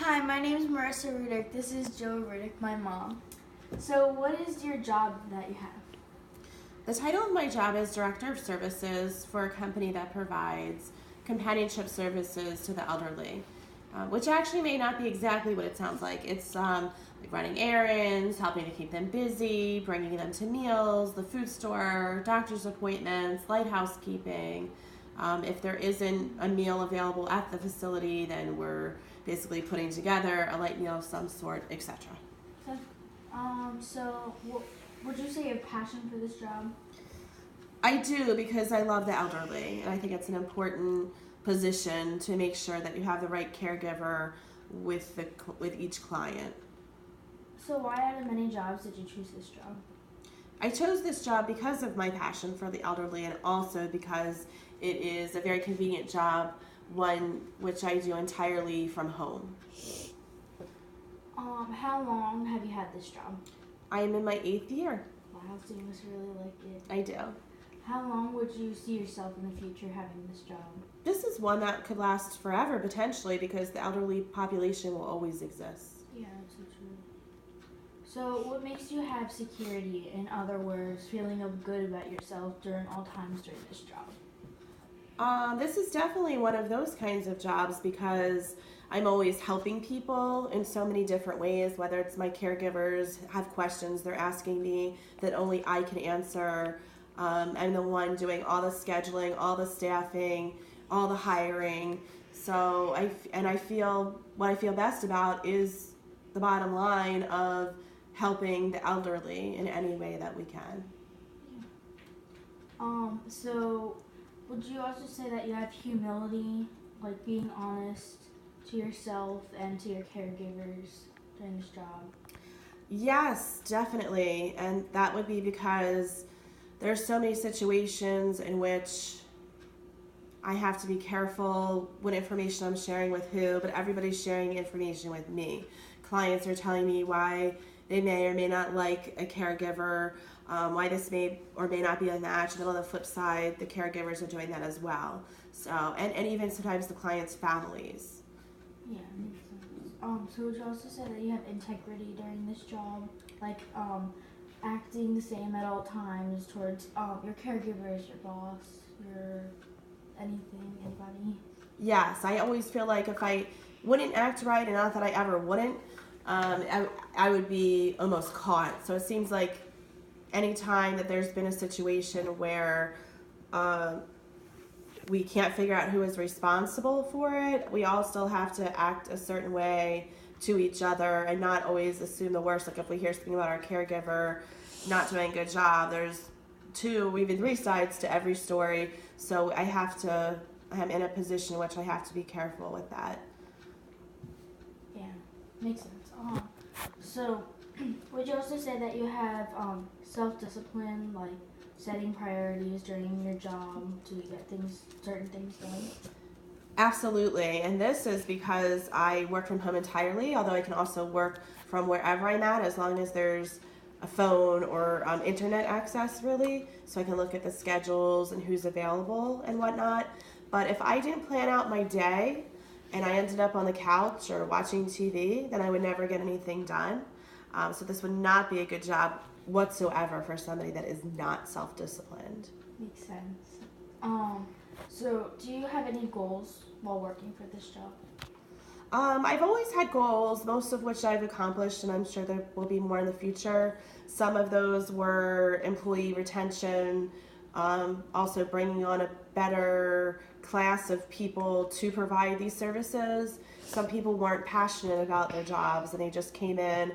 Hi, my name is Marissa Rudick. This is Joe Rudick, my mom. So, what is your job that you have? The title of my job is Director of Services for a company that provides companionship services to the elderly, which actually may not be exactly what it sounds like. It's like running errands, helping to keep them busy, bringing them to meals, the food store, doctor's appointments, light housekeeping. If there isn't a meal available at the facility, then we're basically putting together a light meal of some sort, etc. So, would you say you have passion for this job? I do, because I love the elderly, and I think it's an important position to make sure that you have the right caregiver with each client. So, why out of many jobs did you choose this job? I chose this job because of my passion for the elderly, and also because it is a very convenient job, one which I do entirely from home. How long have you had this job? I am in my 8th year. Wow, so you must really like it. I do. How long would you see yourself in the future having this job? This is one that could last forever, potentially, because the elderly population will always exist. Yeah, that's so true. So, what makes you have security? In other words, feeling good about yourself during all times during this job? This is definitely one of those kinds of jobs because I'm always helping people in so many different ways, whether it's my caregivers have questions they're asking me that only I can answer. I'm the one doing all the scheduling, all the staffing, all the hiring. So I feel what I feel best about is the bottom line of helping the elderly in any way that we can. So would you also say that you have humility, like being honest to yourself and to your caregivers during this job? Yes, definitely. And that would be because there's so many situations in which I have to be careful what information I'm sharing with who, but everybody's sharing information with me. Clients are telling me why they may or may not like a caregiver, why this may or may not be a match. And then on the flip side, the caregivers are doing that as well. So, and even sometimes the clients' families. Yeah, makes sense. So would you also say that you have integrity during this job? Like, acting the same at all times towards your caregivers, your boss, your anybody? Yes, I always feel like if I wouldn't act right, and not that I ever wouldn't, I would be almost caught. So it seems like any time that there's been a situation where we can't figure out who is responsible for it, we all still have to act a certain way to each other and not always assume the worst. Like if we hear something about our caregiver not doing a good job, there's 2, even 3 sides to every story. So I'm in a position in which I have to be careful with that. Yeah, makes sense. So would you also say that you have self-discipline, like setting priorities during your job to get certain things done? Absolutely, and this is because I work from home entirely, although I can also work from wherever I'm at as long as there's a phone or internet access, really, so I can look at the schedules and who's available and whatnot. But if I didn't plan out my day and I ended up on the couch or watching TV, then I would never get anything done. So this would not be a good job whatsoever for somebody that is not self-disciplined. Makes sense. So do you have any goals while working for this job? I've always had goals, most of which I've accomplished, and I'm sure there will be more in the future. Some of those were employee retention, also bringing on a better class of people to provide these services. Some people weren't passionate about their jobs and they just came in